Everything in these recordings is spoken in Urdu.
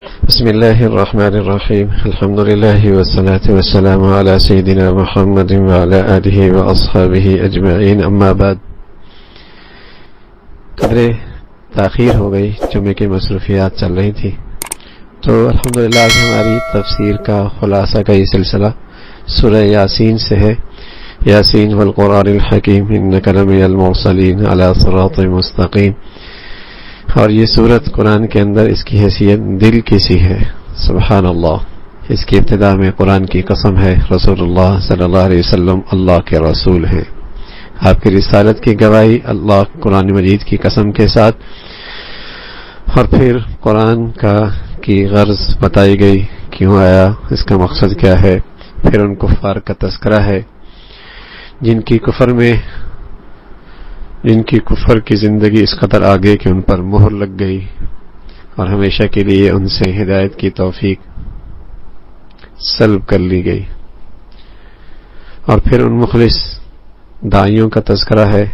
بسم الله الرحمن الرحيم الحمد لله والصلاة والسلام على سيدنا محمد وعلى آله وأصحابه أجمعين أما بعد. قدرے تاخیر ہو گئی، جمعے کی مصروفیات چل رہی تھی، تو الحمدللہ آج ہماری تفسیر کا خلاصہ کا یہ سلسلہ سورہ یاسین سے ہے. یاسین والقرآن الحکیم انک لمن المرسلین علی صراط مستقیم. اور یہ سورت قرآن کے اندر اس کی حیثیت دل کی سی ہے. سبحان اللہ. اس کی ابتدا میں قرآن کی قسم ہے، رسول اللہ صلی اللہ علیہ وسلم اللہ کے رسول ہیں، آپ کی رسالت کی گواہی اللہ قرآن مجید کی قسم کے ساتھ. اور پھر قرآن کی غرض بتائی گئی، کیوں آیا، اس کا مقصد کیا ہے. پھر ان کفار کا تذکرہ ہے جن کی کفر کی زندگی اس قدر آگے کہ ان پر مہر لگ گئی اور ہمیشہ کے لیے ان سے ہدایت کی توفیق سلب کر لی گئی. اور پھر ان مخلص داعیوں کا تذکرہ ہے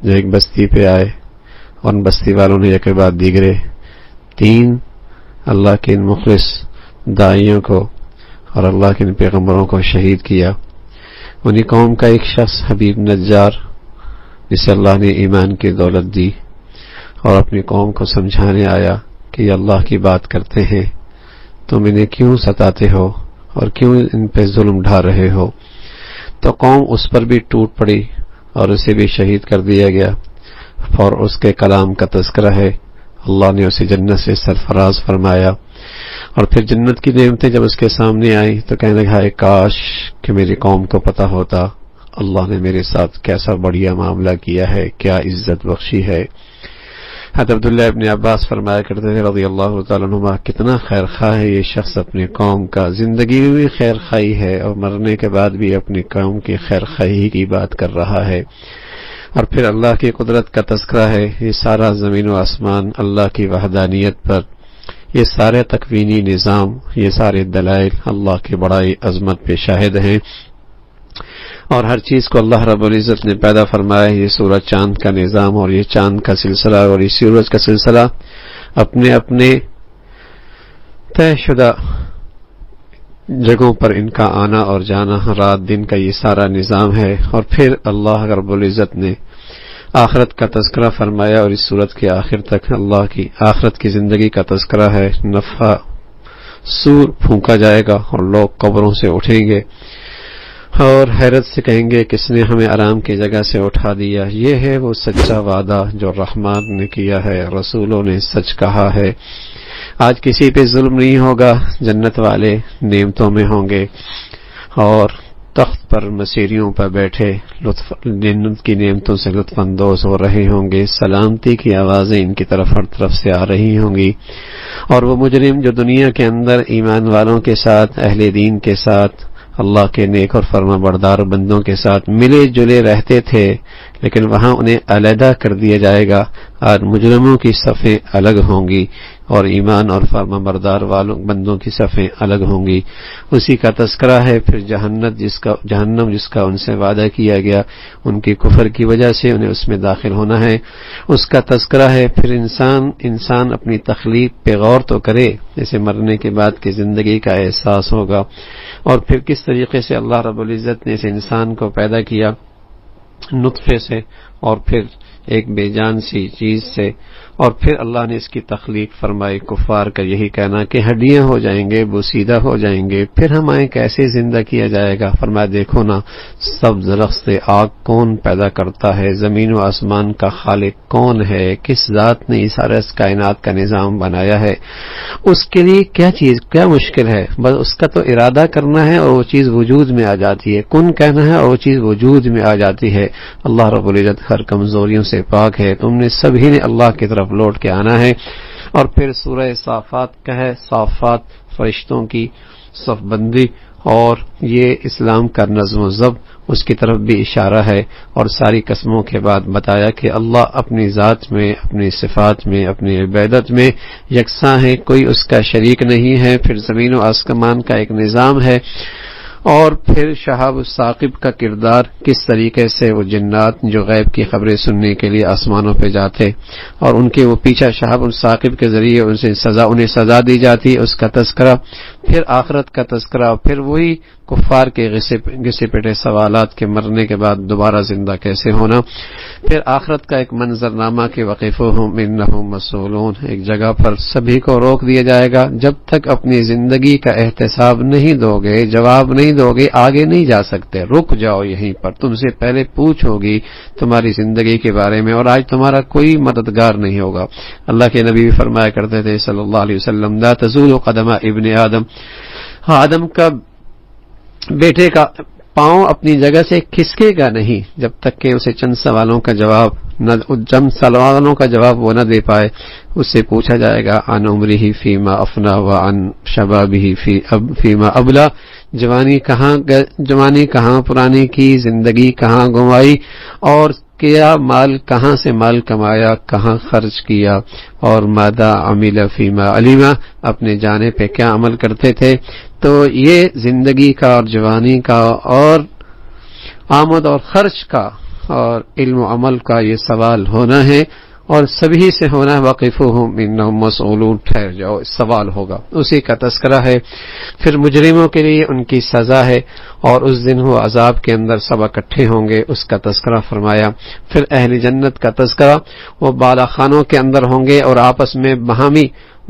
جو ایک بستی پہ آئے اور ان بستی والوں نے ایک کے بعد دیگرے 3 اللہ کے ان مخلص داعیوں کو اور اللہ کے ان پیغمبروں کو شہید کیا. انہی قوم کا ایک شخص حبیب نجار، جسے اللہ نے ایمان کی دولت دی اور اپنی قوم کو سمجھانے آیا کہ یہ اللہ کی بات کرتے ہیں، تم انہیں کیوں ستاتے ہو اور کیوں ان پہ ظلم ڈھا رہے ہو. تو قوم اس پر بھی ٹوٹ پڑی اور اسے بھی شہید کر دیا گیا. اور اس کے کلام کا تذکرہ ہے، اللہ نے اسے جنت سے سرفراز فرمایا. اور پھر جنت کی نعمتیں جب اس کے سامنے آئیں تو کہنے لگا، کاش کہ میری قوم کو پتہ ہوتا اللہ نے میرے ساتھ کیسا بڑھیا معاملہ کیا ہے، کیا عزت بخشی ہے. حضرت عبداللہ ابن عباس فرمایا کرتے تھے رضی اللہ تعالیٰ عنہما، کتنا خیر خواہ ہے یہ شخص، اپنی قوم کا زندگی میں بھی خیر خواہی ہے اور مرنے کے بعد بھی اپنی قوم کی خیر خواہی کی بات کر رہا ہے. اور پھر اللہ کی قدرت کا تذکرہ ہے، یہ سارا زمین و آسمان اللہ کی وحدانیت پر، یہ سارے تکوینی نظام، یہ سارے دلائل اللہ کی بڑائی عظمت پہ شاہد ہیں. اور ہر چیز کو اللہ رب العزت نے پیدا فرمایا. یہ سورج چاند کا نظام اور یہ چاند کا سلسلہ اور یہ سورج کا سلسلہ اپنے اپنے طے شدہ جگہوں پر ان کا آنا اور جانا، رات دن کا یہ سارا نظام ہے. اور پھر اللہ رب العزت نے آخرت کا تذکرہ فرمایا اور اس سورت کے آخر تک اللہ کی آخرت کی زندگی کا تذکرہ ہے. نفخہ سور پھونکا جائے گا اور لوگ قبروں سے اٹھیں گے اور حیرت سے کہیں گے، کس نے ہمیں آرام کی جگہ سے اٹھا دیا. یہ ہے وہ سچا وعدہ جو رحمان نے کیا ہے، رسولوں نے سچ کہا ہے. آج کسی پہ ظلم نہیں ہوگا، جنت والے نعمتوں میں ہوں گے اور تخت پر مسیریوں پر بیٹھے جنت کی نعمتوں سے لطف اندوز ہو رہے ہوں گے. سلامتی کی آوازیں ان کی طرف ہر طرف سے آ رہی ہوں گی. اور وہ مجرم جو دنیا کے اندر ایمان والوں کے ساتھ، اہل دین کے ساتھ، اللہ کے نیک اور فرما بردار بندوں کے ساتھ ملے جلے رہتے تھے، لیکن وہاں انہیں علیحدہ کر دیا جائے گا. اور مجرموں کی صفیں الگ ہوں گی اور ایمان اور فرما بردار والوں بندوں کی صفیں الگ ہوں گی. اسی کا تذکرہ ہے. پھر جہنم جس کا ان سے وعدہ کیا گیا، ان کی کفر کی وجہ سے انہیں اس میں داخل ہونا ہے، اس کا تذکرہ ہے. پھر انسان اپنی تخلیق پہ غور تو کرے، جیسے مرنے کے بعد کی زندگی کا احساس ہوگا. اور پھر کس طریقے سے اللہ رب العزت نے اس انسان کو پیدا کیا، نطفے سے اور پھر ایک بے جان سی چیز سے، اور پھر اللہ نے اس کی تخلیق فرمائی. کفار کا یہی کہنا کہ ہڈیاں ہو جائیں گے، بوسیدہ ہو جائیں گے، پھر ہمیں کیسے زندہ کیا جائے گا. فرمایا دیکھو نا، سبز رخ سے آگ کون پیدا کرتا ہے، زمین و آسمان کا خالق کون ہے، کس ذات نے اس سارے کائنات کا نظام بنایا ہے. اس کے لیے کیا مشکل ہے، بس اس کا تو ارادہ کرنا ہے اور وہ چیز وجود میں آ جاتی ہے. کن کہنا ہے اور وہ چیز وجود میں آ جاتی ہے. اللہ رب العزت ہر کمزوریوں سے پاک ہے. تم نے سبھی نے اللہ کی طرف لوٹ کے آنا ہے. اور پھر سورہ صافات کا ہے، صافات فرشتوں کی صف بندی اور یہ اسلام کا نظم و ضبط، اس کی طرف بھی اشارہ ہے. اور ساری قسموں کے بعد بتایا کہ اللہ اپنی ذات میں، اپنی صفات میں، اپنی عبادت میں یکساں ہے، کوئی اس کا شریک نہیں ہے. پھر زمین و آسمان کا ایک نظام ہے اور پھر شہاب الثاقب کا کردار، کس طریقے سے وہ جنات جو غیب کی خبریں سننے کے لیے آسمانوں پہ جاتے اور ان کے وہ پیچھا شہاب الثاقب کے ذریعے انہیں سزا دی جاتی، اس کا تذکرہ، پھر آخرت کا تذکرہ، پھر وہی کفار کے گھسے پٹے سوالات کے مرنے کے بعد دوبارہ زندہ کیسے ہونا، پھر آخرت کا ایک منظرنامہ کہ وقفوہم انہم مسئولون، ایک جگہ پر سبھی کو روک دیا جائے گا، جب تک اپنی زندگی کا احتساب نہیں دو گے، جواب نہیں دو گے، آگے نہیں جا سکتے، رک جاؤ یہیں پر، تم سے پہلے پوچھ ہوگی تمہاری زندگی کے بارے میں، اور آج تمہارا کوئی مددگار نہیں ہوگا۔ اللہ کے نبی بھی فرمایا کرتے تھے صلی اللہ علیہ وسلم، لا تزول قدم ابن آدم، آدم کا بیٹے کا پاؤں اپنی جگہ سے کھسکے گا نہیں جب تک کہ اسے چند سوالوں کا جواب وہ نہ دے پائے۔ اس سے پوچھا جائے گا عن عمرہ فیما افنا وعن شبابہ فیما ابلا، جوانی کہاں پرانی کی، زندگی کہاں گنوائی، اور کیا مال کہاں سے مال کمایا، کہاں خرچ کیا، اور ماذا عمل فیما علیما، اپنے جانے پہ کیا عمل کرتے تھے۔ تو یہ زندگی کا اور جوانی کا اور آمد اور خرچ کا اور علم و عمل کا یہ سوال ہونا ہے، اور سبھی سے ہونا ہے۔ وقفوہم انہم مسئولون، ٹھہر جاؤ، سوال ہوگا، اسی کا تذکرہ ہے۔ پھر مجرموں کے لیے ان کی سزا ہے، اور اس دن وہ عذاب کے اندر سب اکٹھے ہوں گے، اس کا تذکرہ فرمایا۔ پھر اہل جنت کا تذکرہ، وہ بالا خانوں کے اندر ہوں گے اور آپس میں باہمی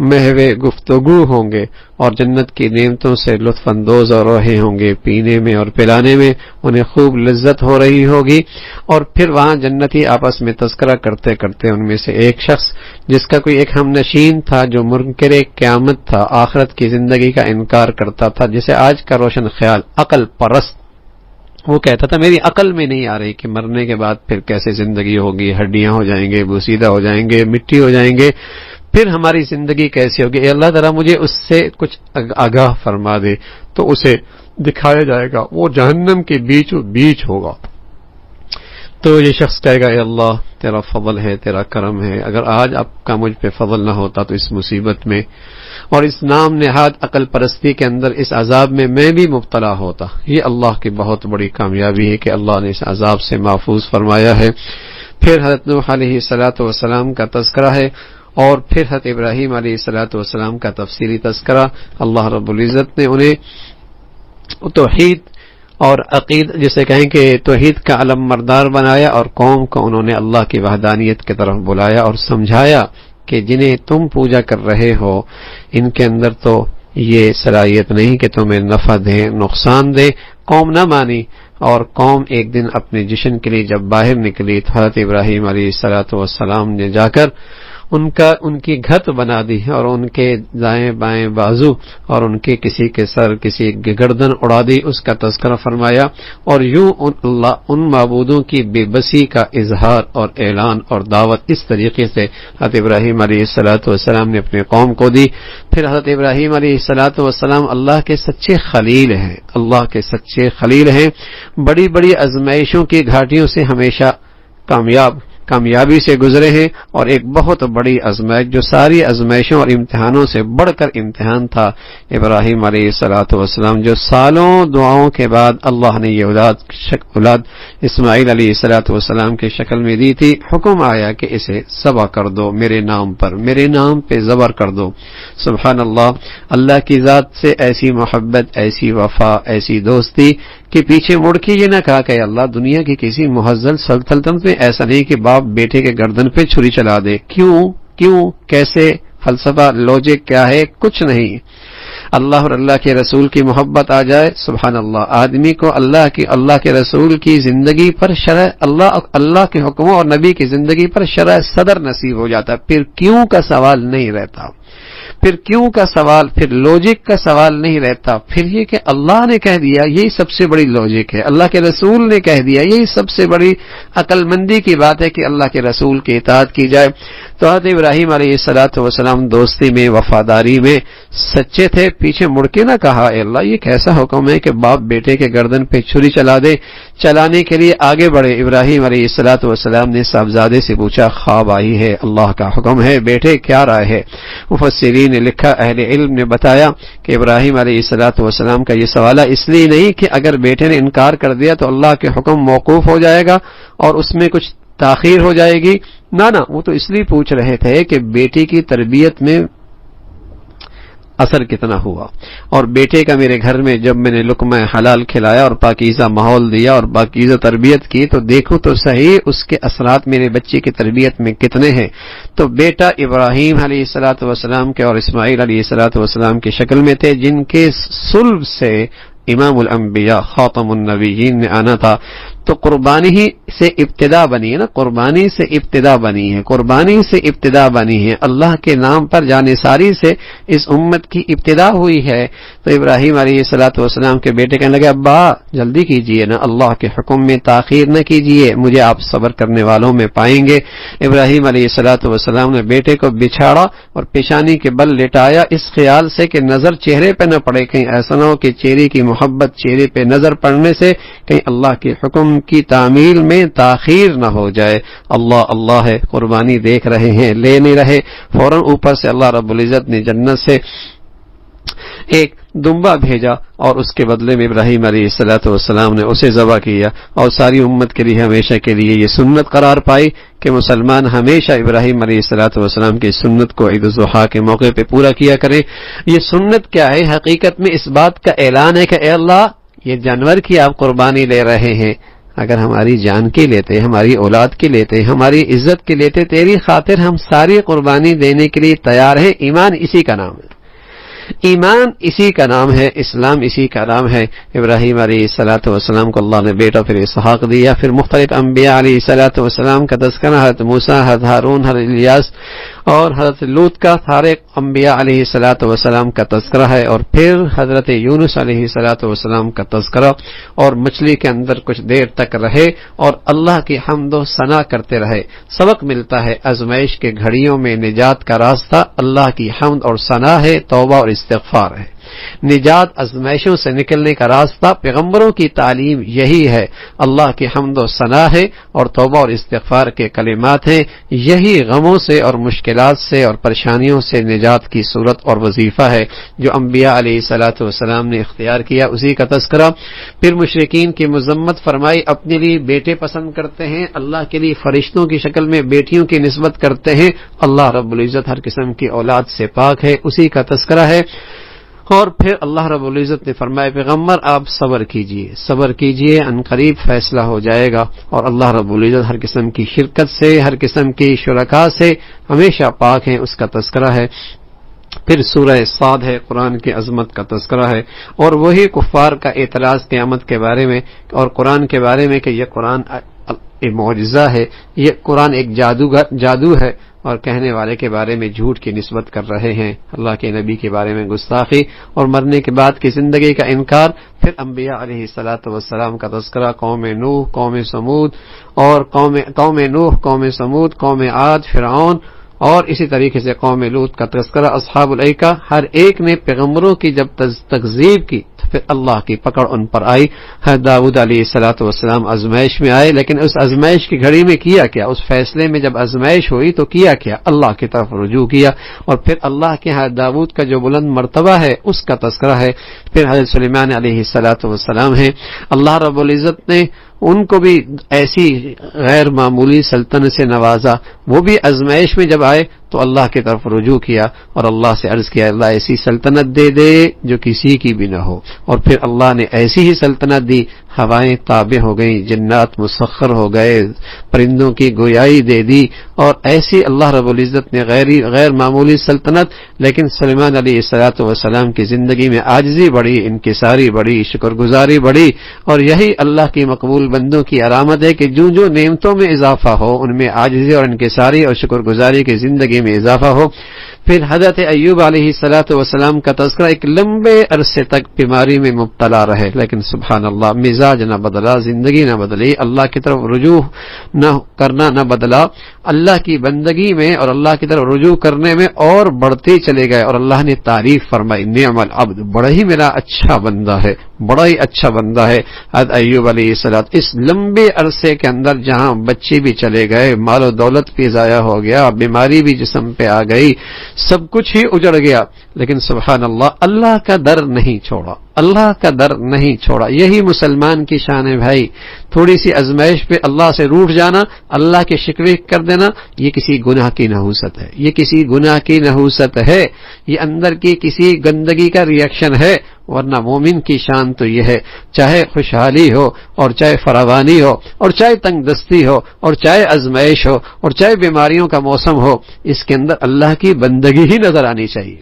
محو گفتگو ہوں گے، اور جنت کی نعمتوں سے لطف اندوز اور رہے ہوں گے، پینے میں اور پلانے میں انہیں خوب لذت ہو رہی ہوگی۔ اور پھر وہاں جنتی آپس میں تذکرہ کرتے کرتے ان میں سے ایک شخص جس کا کوئی ایک ہم نشین تھا جو منکر قیامت تھا، آخرت کی زندگی کا انکار کرتا تھا، جسے آج کا روشن خیال عقل پرست، وہ کہتا تھا میری عقل میں نہیں آ رہی کہ مرنے کے بعد پھر کیسے زندگی ہوگی، ہڈیاں ہو جائیں گے، بوسیدہ ہو جائیں گے، مٹی ہو جائیں گے، پھر ہماری زندگی کیسی ہوگی، اے اللہ تعالیٰ مجھے اس سے کچھ آگاہ فرما دے۔ تو اسے دکھایا جائے گا وہ جہنم کے بیچوں بیچ ہوگا۔ تو یہ شخص کہے گا اے اللہ تیرا فضل ہے، تیرا کرم ہے، اگر آج آپ کا مجھ پہ فضل نہ ہوتا تو اس مصیبت میں اور اس نام نہاد عقل پرستی کے اندر اس عذاب میں بھی مبتلا ہوتا۔ یہ اللہ کی بہت بڑی کامیابی ہے کہ اللہ نے اس عذاب سے محفوظ فرمایا ہے۔ پھر حضرت نوح علیہ السلام کا تذکرہ ہے، اور پھر حضرت ابراہیم علیہ السلام کا تفصیلی تذکرہ۔ اللہ رب العزت نے انہیں توحید اور عقید جسے کہیں کہ توحید کا علم مردار بنایا، اور قوم کو انہوں نے اللہ کی وحدانیت کی طرف بلایا اور سمجھایا کہ جنہیں تم پوجا کر رہے ہو ان کے اندر تو یہ صلاحیت نہیں کہ تمہیں نفع دیں نقصان دیں۔ قوم نہ مانی، اور قوم ایک دن اپنے جشن کے لیے جب باہر نکلی تو حضرت ابراہیم علیہ السلام نے جا کر ان کی گھت بنا دی، اور ان کے دائیں بائیں بازو اور ان کے کسی کے سر کسی کی گردن اڑا دی، اس کا تذکرہ فرمایا۔ اور یوں ان معبودوں کی بے بسی کا اظہار اور اعلان اور دعوت اس طریقے سے حضرت ابراہیم علیہ السلام نے اپنے قوم کو دی۔ پھر حضرت ابراہیم علیہ السلام اللہ کے سچے خلیل ہیں، اللہ کے سچے خلیل ہیں، بڑی بڑی آزمائشوں کی گھاٹیوں سے ہمیشہ کامیابی سے گزرے ہیں، اور ایک بہت بڑی آزمائش جو ساری آزمائشوں اور امتحانوں سے بڑھ کر امتحان تھا، ابراہیم علیہ السلام جو سالوں دعاؤں کے بعد اللہ نے یہ اولاد اسماعیل علیہ السلام کی شکل میں دی تھی۔ حکم آیا کہ اسے ذبح کر دو، میرے نام پہ ذبح کر دو۔ سبحان اللہ، اللہ کی ذات سے ایسی محبت، ایسی وفا، ایسی دوستی کہ پیچھے مڑ کے یہ نہ کہا کہ اللہ دنیا کی کسی مہذب سلطنت میں ایسا نہیں کہ باپ بیٹے کے گردن پہ چھری چلا دے، کیوں کیسے، فلسفہ لوجک کیا ہے، کچھ نہیں۔ اللہ اور اللہ کے رسول کی محبت آ جائے، سبحان اللہ، آدمی کو اللہ کے رسول کی زندگی پر شرع اللہ کے حکموں اور نبی کی زندگی پر شرع صدر نصیب ہو جاتا ہے۔ پھر کیوں کا سوال نہیں رہتا، پھر لوجک کا سوال نہیں رہتا، پھر یہ کہ اللہ نے کہہ دیا یہی سب سے بڑی لوجک ہے، اللہ کے رسول نے کہہ دیا یہی سب سے بڑی عقل مندی کی بات ہے کہ اللہ کے رسول کی اطاعت کی جائے۔ تو حضرت ابراہیم علیہ السلام دوستی میں، وفاداری میں سچے تھے، پیچھے مڑ کے نہ کہا اے اللہ یہ کیسا حکم ہے کہ باپ بیٹے کے گردن پہ چھری چلا دے۔ چلانے کے لیے آگے بڑھے ابراہیم علیہ السلام نے صاحبزادے سے پوچھا خواب آئی ہے، اللہ کا حکم ہے، بیٹے کیا رائے ہے؟ مفسرین نے لکھا، اہل علم نے بتایا کہ ابراہیم علیہ السلام کا یہ سوال اس لیے نہیں کہ اگر بیٹے نے انکار کر دیا تو اللہ کے حکم موقوف ہو جائے گا اور اس میں کچھ تاخیر ہو جائے گی، نہ وہ تو اس لیے پوچھ رہے تھے کہ بیٹی کی تربیت میں اثر کتنا ہوا، اور بیٹے کا میرے گھر میں جب میں نے لقمہ حلال کھلایا اور پاکیزہ ماحول دیا اور پاکیزہ تربیت کی تو دیکھو تو صحیح اس کے اثرات میرے بچے کی تربیت میں کتنے ہیں۔ تو بیٹا ابراہیم علیہ السلام کے اور اسماعیل علیہ السلام کی شکل میں تھے، جن کے صلب سے امام الانبیاء خاتم النبیین نے آنا تھا۔ تو قربانی ہی سے ابتدا بنی ہے نا، قربانی سے ابتدا بنی ہے، قربانی سے ابتدا بنی ہے، اللہ کے نام پر جانے ساری سے اس امت کی ابتدا ہوئی ہے۔ تو ابراہیم علیہ السلام کے بیٹے کہنے لگے ابا جلدی کیجئے نا، اللہ کے حکم میں تاخیر نہ کیجئے، مجھے آپ صبر کرنے والوں میں پائیں گے۔ ابراہیم علیہ السلام نے بیٹے کو بچھاڑا اور پیشانی کے بل لٹایا، اس خیال سے کہ نظر چہرے پہ نہ پڑے، کہیں ایسا نہ ہو کہ چہرے کی محبت چہرے پہ نظر پڑنے سے کہیں اللہ کے حکم کی تعمیل میں تاخیر نہ ہو جائے۔ اللہ اللہ ہے، قربانی دیکھ رہے ہیں، لے نہیں رہے، فوراً اوپر سے اللہ رب العزت نے جنت سے ایک دمبا بھیجا اور اس کے بدلے میں ابراہیم علیہ السلام نے اسے ذبح کیا، اور ساری امت کے لیے ہمیشہ کے لیے یہ سنت قرار پائی کہ مسلمان ہمیشہ ابراہیم علیہ السلام کی سنت کو عید الاضحیٰ کے موقع پہ پورا کیا کریں۔ یہ سنت کیا ہے؟ حقیقت میں اس بات کا اعلان ہے کہ اے اللہ یہ جانور کی آپ قربانی لے رہے ہیں، اگر ہماری جان کی لیتے، ہماری اولاد کی لیتے، ہماری عزت کی لیتے، تیری خاطر ہم ساری قربانی دینے کے لیے تیار ہیں۔ ایمان اسی کا نام ہے، ایمان اسی کا نام ہے، اسلام اسی کا نام ہے۔ ابراہیم علیہ السلام کو اللہ نے بیٹا پھر اسحاق دیا، پھر مختلف انبیاء علیہ السلام کا تذکرہ، حضرت موسیٰ، حضرت ہارون، حضرت الیاس اور حضرت لوط کا، سارے انبیاء علیہ السلام کا تذکرہ ہے، اور پھر حضرت یونس علیہ السلام کا تذکرہ، اور مچھلی کے اندر کچھ دیر تک رہے اور اللہ کی حمد و ثنا کرتے رہے۔ سبق ملتا ہے آزمائش کے گھڑیوں میں نجات کا راستہ اللہ کی حمد اور ثنا ہے، توبہ اور استغفار ہے۔ نجات آزمائشوں سے نکلنے کا راستہ پیغمبروں کی تعلیم یہی ہے، اللہ کی حمد و ثنا ہے اور توبہ اور استغفار کے کلمات ہیں، یہی غموں سے اور مشکلات سے اور پریشانیوں سے نجات کی صورت اور وظیفہ ہے جو انبیاء علیہ السلام نے اختیار کیا، اسی کا تذکرہ۔ پھر مشرکین کی مذمت فرمائی، اپنے لیے بیٹے پسند کرتے ہیں، اللہ کے لیے فرشتوں کی شکل میں بیٹیوں کی نسبت کرتے ہیں، اللہ رب العزت ہر قسم کی اولاد سے پاک ہے، اسی کا تذکرہ ہے۔ اور پھر اللہ رب العزت نے فرمایا پیغمبر آپ صبر کیجئے، صبر کیجئے، ان قریب فیصلہ ہو جائے گا، اور اللہ رب العزت ہر قسم کی شرکت سے، ہر قسم کی شرکاء سے ہمیشہ پاک ہے، اس کا تذکرہ ہے۔ پھر سورہ صاد ہے، قرآن کی عظمت کا تذکرہ ہے، اور وہی کفار کا اعتراض قیامت کے بارے میں اور قرآن کے بارے میں کہ یہ قرآن ایک معجزہ ہے، یہ قرآن ایک جادو ہے، اور کہنے والے کے بارے میں جھوٹ کی نسبت کر رہے ہیں، اللہ کے نبی کے بارے میں گستاخی اور مرنے کے بعد کی زندگی کا انکار۔ پھر انبیاء علیہ السلام کا تذکرہ، قوم نوح، قوم سمود اور قوم نوح، قوم سمود، قوم عاد، فرعون، اور اسی طریقے سے قوم لوط کا تذکرہ، اصحاب الایکہ۔ ہر ایک نے پیغمبروں کی جب تکذیب کی تو پھر اللہ کی پکڑ ان پر آئی۔ حضرت داؤد علیہ السلام آزمائش میں آئے، لیکن اس آزمائش کی گھڑی میں کیا کیا؟ اس فیصلے میں جب آزمائش ہوئی تو کیا کیا؟ اللہ کی طرف رجوع کیا، اور پھر اللہ کے حضرت داؤد کا جو بلند مرتبہ ہے اس کا تذکرہ ہے۔ پھر حضرت سلیمان علیہ السلام ہیں، اللہ رب العزت نے ان کو بھی ایسی غیر معمولی سلطنت سے نوازا، وہ بھی آزمائش میں جب آئے تو اللہ کی طرف رجوع کیا اور اللہ سے عرض کیا اللہ ایسی سلطنت دے دے جو کسی کی بھی نہ ہو، اور پھر اللہ نے ایسی ہی سلطنت دی، ہوائیں تابع ہو گئیں، جنات مسخر ہو گئے، پرندوں کی گویائی دے دی، اور ایسی اللہ رب العزت نے غیر معمولی سلطنت۔ لیکن سلیمان علیہ السلام کی زندگی میں عاجزی بڑی، انکساری بڑی، شکر گزاری بڑی، اور یہی اللہ کی مقبول بندوں کی علامت ہے کہ جو جو نعمتوں میں اضافہ ہو ان میں عاجزی اور انکساری اور شکر گزاری کی زندگی میں اضافہ ہو۔ پھر حضرت ایوب علیہ السلام کا تذکرہ، ایک لمبے عرصے تک بیماری میں مبتلا رہے، لیکن سبحان اللہ مزاج نہ بدلا، زندگی نہ بدلی، اللہ کی طرف رجوع نہ کرنا نہ بدلا، اللہ کی بندگی میں اور اللہ کی طرف رجوع کرنے میں اور بڑھتے چلے گئے، اور اللہ نے تعریف فرمائی نعم العبد، بڑا ہی میرا اچھا بندہ ہے، بڑا ہی اچھا بندہ ہے حضرت ایوب علیہ السلام. اس لمبے عرصے کے اندر جہاں بچے بھی چلے گئے، مال و دولت بھی ضائع ہو گیا، بیماری بھی جسم پہ آ گئی، سب کچھ ہی اجڑ گیا، لیکن سبحان اللہ اللہ کا در نہیں چھوڑا، اللہ کا در نہیں چھوڑا. یہی مسلمان کی شان ہے بھائی. تھوڑی سی ازمائش پہ اللہ سے روٹھ جانا، اللہ کے شکوے کر دینا، یہ کسی گناہ کی نحوست ہے، یہ کسی گناہ کی نحوست ہے، یہ اندر کی کسی گندگی کا ریئیکشن ہے. ورنہ مومن کی شان تو یہ ہے، چاہے خوشحالی ہو اور چاہے فراوانی ہو اور چاہے تنگ دستی ہو اور چاہے ازمائش ہو اور چاہے بیماریوں کا موسم ہو، اس کے اندر اللہ کی بندگی ہی نظر آنی چاہیے،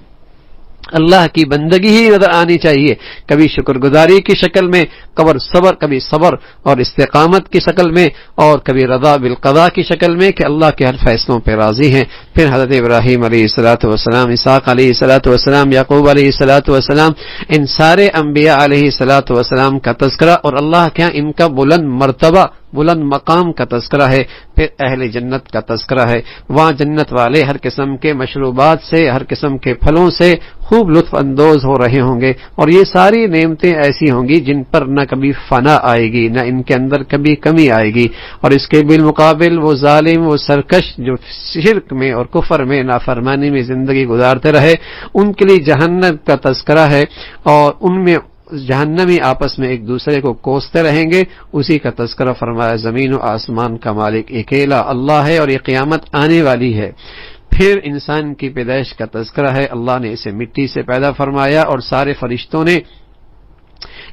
اللہ کی بندگی ہی نظر آنی چاہیے. کبھی شکر گزاری کی شکل میں، کبھی صبر اور استقامت کی شکل میں، اور کبھی رضا بالقضاء کی شکل میں کہ اللہ کے ہر فیصلوں پہ راضی ہیں. پھر حضرت ابراہیم علیہ الصلوۃ والسلام، اسحاق علیہ الصلوۃ والسلام، یعقوب علیہ الصلوۃ والسلام، ان سارے انبیاء علیہ الصلوۃ والسلام کا تذکرہ، اور اللہ کے ہاں ان کا بلند مرتبہ، بلند مقام کا تذکرہ ہے. پھر اہل جنت کا تذکرہ ہے. وہاں جنت والے ہر قسم کے مشروبات سے، ہر قسم کے پھلوں سے خوب لطف اندوز ہو رہے ہوں گے، اور یہ ساری نعمتیں ایسی ہوں گی جن پر نہ کبھی فنا آئے گی، نہ ان کے اندر کبھی کمی آئے گی. اور اس کے بالمقابل وہ ظالم، وہ سرکش جو شرک میں اور کفر میں، نافرمانی میں زندگی گزارتے رہے، ان کے لیے جہنم کا تذکرہ ہے، اور ان میں جہنمی آپس میں ایک دوسرے کو کوستے رہیں گے. اسی کا تذکرہ فرمایا. زمین و آسمان کا مالک اکیلا اللہ ہے، اور یہ قیامت آنے والی ہے. پھر انسان کی پیدائش کا تذکرہ ہے. اللہ نے اسے مٹی سے پیدا فرمایا، اور سارے فرشتوں نے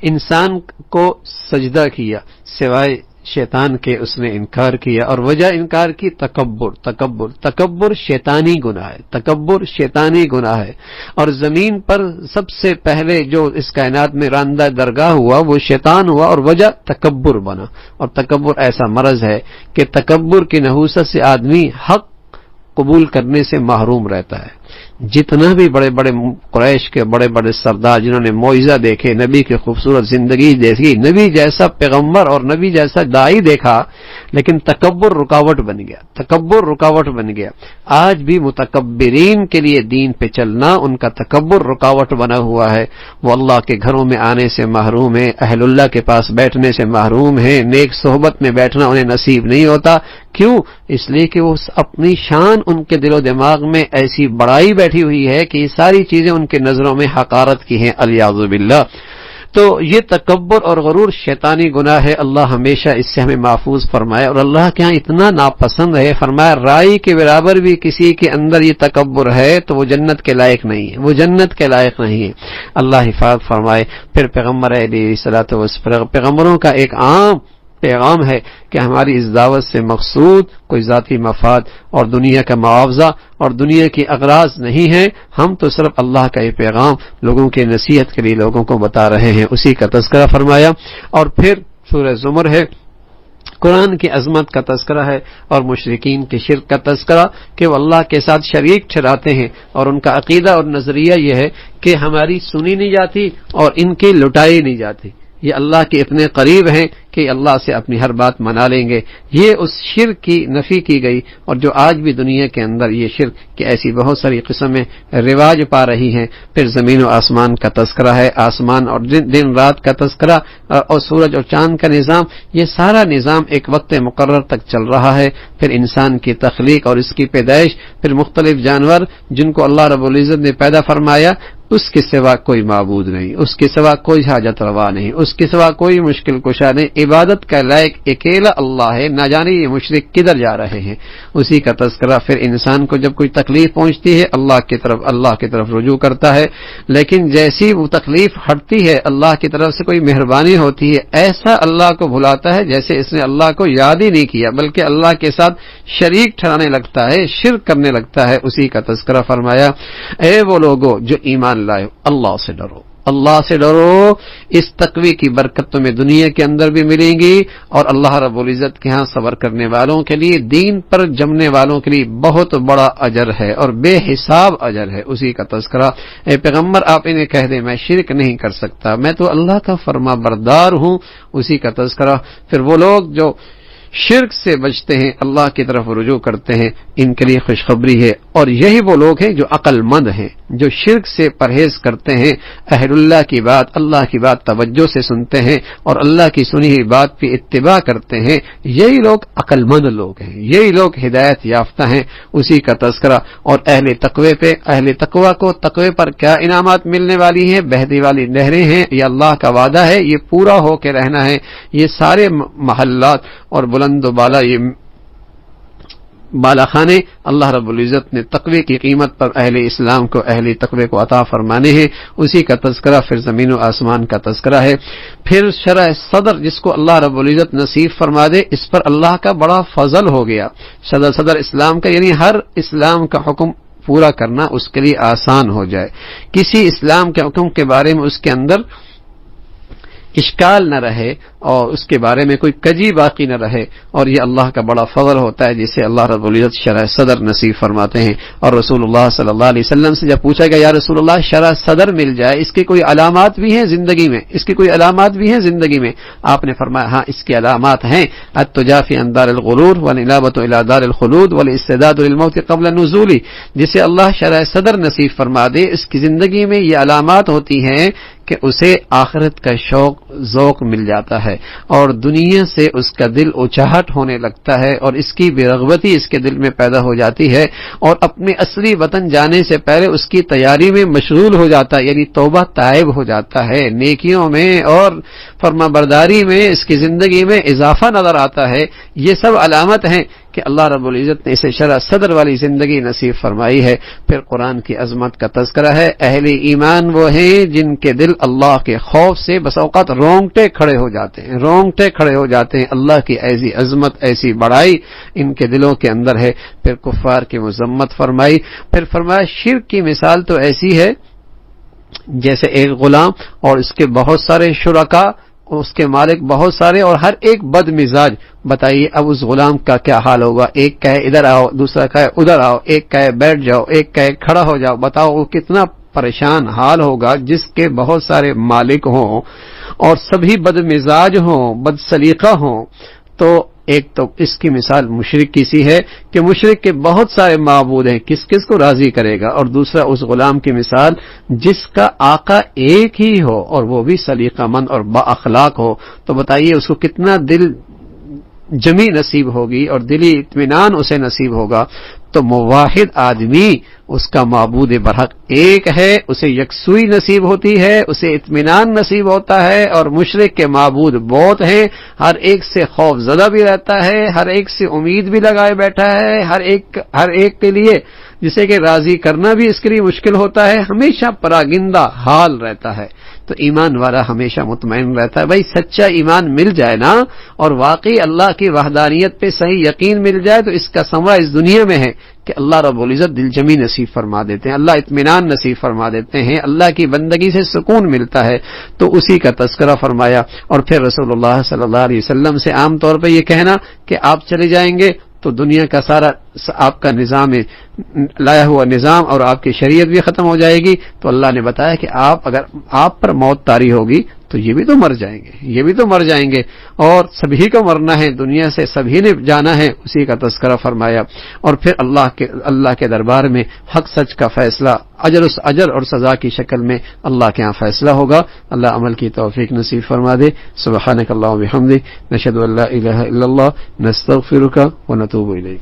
انسان کو سجدہ کیا سوائے شیطان کے، اس نے انکار کیا. اور وجہ انکار کی تکبر شیطانی گناہ ہے، تکبر شیطانی گناہ ہے. اور زمین پر سب سے پہلے جو اس کائنات میں راندہ درگاہ ہوا وہ شیطان ہوا، اور وجہ تکبر بنا. اور تکبر ایسا مرض ہے کہ تکبر کی نحوست سے آدمی حق قبول کرنے سے محروم رہتا ہے. جتنا بھی بڑے بڑے قریش کے بڑے بڑے سردار جنہوں نے معجزہ دیکھے، نبی کی خوبصورت زندگی دیکھی، نبی جیسا پیغمبر اور نبی جیسا داعی دیکھا، لیکن تکبر رکاوٹ بن گیا، تکبر رکاوٹ بن گیا. آج بھی متکبرین کے لیے دین پہ چلنا ان کا تکبر رکاوٹ بنا ہوا ہے. وہ اللہ کے گھروں میں آنے سے محروم ہیں، اہل اللہ کے پاس بیٹھنے سے محروم ہیں، نیک صحبت میں بیٹھنا انہیں نصیب نہیں ہوتا. کیوں؟ اس لیے کہ وہ اپنی شان ان کے دل و دماغ میں ایسی بڑائی بیٹھی ہوئی ہے کہ یہ ساری چیزیں ان کے نظروں میں حقارت کی ہیں، الیاذ باللہ. تو یہ تکبر اور غرور شیطانی گناہ ہے. اللہ ہمیشہ اس سے ہمیں محفوظ فرمائے. اور اللہ کے ہاں اتنا ناپسند ہے، فرمایا رائی کے برابر بھی کسی کے اندر یہ تکبر ہے تو وہ جنت کے لائق نہیں ہے، وہ جنت کے لائق نہیں ہے. اللہ حفاظت فرمائے. پھر پیغمبر علیہ الصلوۃ والسلام، پیغمبروں کا ایک عام پیغام ہے کہ ہماری اس دعوت سے مقصود کوئی ذاتی مفاد اور دنیا کا معاوضہ اور دنیا کی اغراض نہیں ہے. ہم تو صرف اللہ کا یہ پیغام لوگوں کی نصیحت کے لیے لوگوں کو بتا رہے ہیں. اسی کا تذکرہ فرمایا. اور پھر سورہ زمر ہے، قرآن کی عظمت کا تذکرہ ہے، اور مشرکین کے شرک کا تذکرہ کہ وہ اللہ کے ساتھ شریک ٹھہراتے ہیں، اور ان کا عقیدہ اور نظریہ یہ ہے کہ ہماری سنی نہیں جاتی اور ان کی لٹائی نہیں جاتی. یہ اللہ کے اتنے قریب ہیں کہ اللہ سے اپنی ہر بات منا لیں گے. یہ اس شرک کی نفی کی گئی. اور جو آج بھی دنیا کے اندر یہ شرک کی ایسی بہت ساری قسمیں رواج پا رہی ہیں. پھر زمین و آسمان کا تذکرہ ہے، آسمان اور دن رات کا تذکرہ، اور سورج اور چاند کا نظام. یہ سارا نظام ایک وقت مقرر تک چل رہا ہے. پھر انسان کی تخلیق اور اس کی پیدائش، پھر مختلف جانور جن کو اللہ رب العزت نے پیدا فرمایا. اس کے سوا کوئی معبود نہیں، اس کے سوا کوئی حاجت روا نہیں، اس کے سوا کوئی مشکل کشا نہیں. عبادت کا لائق اکیلا اللہ ہے. نہ جانے یہ مشرک کدھر جا رہے ہیں. اسی کا تذکرہ. پھر انسان کو جب کوئی تکلیف پہنچتی ہے اللہ کی طرف رجوع کرتا ہے. لیکن جیسی وہ تکلیف ہٹتی ہے اللہ کی طرف سے کوئی مہربانی ہوتی ہے، ایسا اللہ کو بھلاتا ہے جیسے اس نے اللہ کو یاد ہی نہیں کیا، بلکہ اللہ کے ساتھ شریک ٹھہرانے لگتا ہے، شرک کرنے لگتا ہے. اسی کا تذکرہ فرمایا. اے وہ لوگو جو ایمان لائے، اللہ سے ڈرو، اللہ سے ڈرو. اس تقوی کی برکت تمہیں دنیا کے اندر بھی ملیں گی، اور اللہ رب العزت کے ہاں صبر کرنے والوں کے لیے، دین پر جمنے والوں کے لیے بہت بڑا اجر ہے اور بے حساب اجر ہے. اسی کا تذکرہ. اے پیغمبر آپ انہیں کہہ دیں میں شرک نہیں کر سکتا، میں تو اللہ کا فرما بردار ہوں. اسی کا تذکرہ. پھر وہ لوگ جو شرک سے بچتے ہیں، اللہ کی طرف رجوع کرتے ہیں، ان کے لیے خوشخبری ہے۔ اور یہی وہ لوگ ہیں جو عقل مند ہیں، جو شرک سے پرہیز کرتے ہیں، اہل اللہ کی بات، اللہ کی بات توجہ سے سنتے ہیں اور اللہ کی سنی ہوئی بات پہ اتباع کرتے ہیں، یہی لوگ عقل مند لوگ ہیں، یہی لوگ ہدایت یافتہ ہیں۔ اسی کا تذکرہ۔ اور اہل تقوی پہ، اہل تقوی کو تقوی پر کیا انعامات ملنے والی ہیں؟ بہتی والی نہریں ہیں، یہ اللہ کا وعدہ ہے، یہ پورا ہو کے رہنا ہے۔ یہ سارے محلات اور بلند و بالا، یہ بالا خانے اللہ رب العزت نے تقوی کی قیمت پر اہل اسلام کو، اہل تقوی کو عطا فرمانے ہیں۔ اسی کا تذکرہ پھر زمین و آسمان کا تذکرہ ہے۔ پھر شرح صدر جس کو اللہ رب العزت نصیب فرما دے، اس پر اللہ کا بڑا فضل ہو گیا۔ صدر اسلام کا یعنی ہر اسلام کا حکم پورا کرنا اس کے لیے آسان ہو جائے، کسی اسلام کے حکم کے بارے میں اس کے اندر اشکال نہ رہے اور اس کے بارے میں کوئی کجی باقی نہ رہے، اور یہ اللہ کا بڑا فضل ہوتا ہے جسے اللہ رب العزت شرح صدر نصیب فرماتے ہیں۔ اور رسول اللہ صلی اللہ علیہ وسلم سے جب پوچھا گیا یا رسول اللہ شرح صدر مل جائے، اس کی کوئی علامات بھی ہیں زندگی میں، اس کی کوئی علامات بھی ہیں زندگی میں؟ آپ نے فرمایا ہاں اس کی علامات ہیں، التجافی عن دار الغرور والانابۃ الی دار الخلود والاستعداد للموت قبل النزول۔ جسے اللہ شرح صدر نصیب فرما دے، اس کی زندگی میں یہ علامات ہوتی ہیں کہ اسے آخرت کا شوق ذوق مل جاتا ہے اور دنیا سے اس کا دل اچاہٹ ہونے لگتا ہے اور اس کی بے رغبتی اس کے دل میں پیدا ہو جاتی ہے، اور اپنے اصلی وطن جانے سے پہلے اس کی تیاری میں مشغول ہو جاتا ہے، یعنی توبہ تائب ہو جاتا ہے، نیکیوں میں اور فرما برداری میں اس کی زندگی میں اضافہ نظر آتا ہے۔ یہ سب علامت ہیں کہ اللہ رب العزت نے اسے شرح صدر والی زندگی نصیب فرمائی ہے۔ پھر قرآن کی عظمت کا تذکرہ ہے۔ اہل ایمان وہ ہیں جن کے دل اللہ کے خوف سے بس اوقات رونگٹے کھڑے ہو جاتے ہیں، رونگٹے کھڑے ہو جاتے ہیں، اللہ کی ایسی عظمت، ایسی بڑائی ان کے دلوں کے اندر ہے۔ پھر کفار کی مذمت فرمائی، پھر فرمایا شرک کی مثال تو ایسی ہے جیسے ایک غلام اور اس کے بہت سارے شرکا، اس کے مالک بہت سارے اور ہر ایک بد مزاج۔ بتائیے اب اس غلام کا کیا حال ہوگا؟ ایک کہے ادھر آؤ، دوسرا کہے ادھر آؤ، ایک کہے بیٹھ جاؤ، ایک کہے کھڑا ہو جاؤ۔ بتاؤ وہ کتنا پریشان حال ہوگا جس کے بہت سارے مالک ہوں اور سبھی بد مزاج ہوں، بد سلیقہ ہوں۔ تو ایک تو اس کی مثال مشرک کی سی ہے کہ مشرک کے بہت سارے معبود ہیں، کس کس کو راضی کرے گا؟ اور دوسرا اس غلام کی مثال جس کا آقا ایک ہی ہو اور وہ بھی سلیقہ مند اور با اخلاق ہو، تو بتائیے اس کو کتنا دل جمی نصیب ہوگی اور دلی اطمینان اسے نصیب ہوگا۔ تو موحد آدمی اس کا معبود برحق ایک ہے، اسے یکسوئی نصیب ہوتی ہے، اسے اطمینان نصیب ہوتا ہے، اور مشرک کے معبود بہت ہیں، ہر ایک سے خوف زدہ بھی رہتا ہے، ہر ایک سے امید بھی لگائے بیٹھا ہے، ہر ایک کے لیے جسے کہ راضی کرنا بھی اس کے لیے مشکل ہوتا ہے، ہمیشہ پراگندہ حال رہتا ہے۔ تو ایمان والا ہمیشہ مطمئن رہتا ہے۔ بھائی سچا ایمان مل جائے نا اور واقعی اللہ کی وحدانیت پہ صحیح یقین مل جائے تو اس کا ثمرہ اس دنیا میں ہے کہ اللہ رب العزت دل جمی نصیب فرما دیتے ہیں، اللہ اطمینان نصیب فرما دیتے ہیں، اللہ کی بندگی سے سکون ملتا ہے۔ تو اسی کا تذکرہ فرمایا۔ اور پھر رسول اللہ صلی اللہ علیہ وسلم سے عام طور پہ یہ کہنا کہ آپ چلے جائیں گے تو دنیا کا سارا آپ کا نظام لایا ہوا نظام اور آپ کی شریعت بھی ختم ہو جائے گی، تو اللہ نے بتایا کہ اگر آپ پر موت طاری ہوگی تو یہ بھی تو مر جائیں گے، یہ بھی تو مر جائیں گے، اور سبھی کو مرنا ہے، دنیا سے سبھی نے جانا ہے، اسی کا تذکرہ فرمایا۔ اور پھر اللہ کے دربار میں حق سچ کا فیصلہ اجر اور سزا کی شکل میں اللہ کے ہاں فیصلہ ہوگا۔ اللہ عمل کی توفیق نصیب فرما دے۔ سبحانک اللہم و بحمدک، نشہد ان لا الہ الا اللہ، نستغفرک و نتوب الیک۔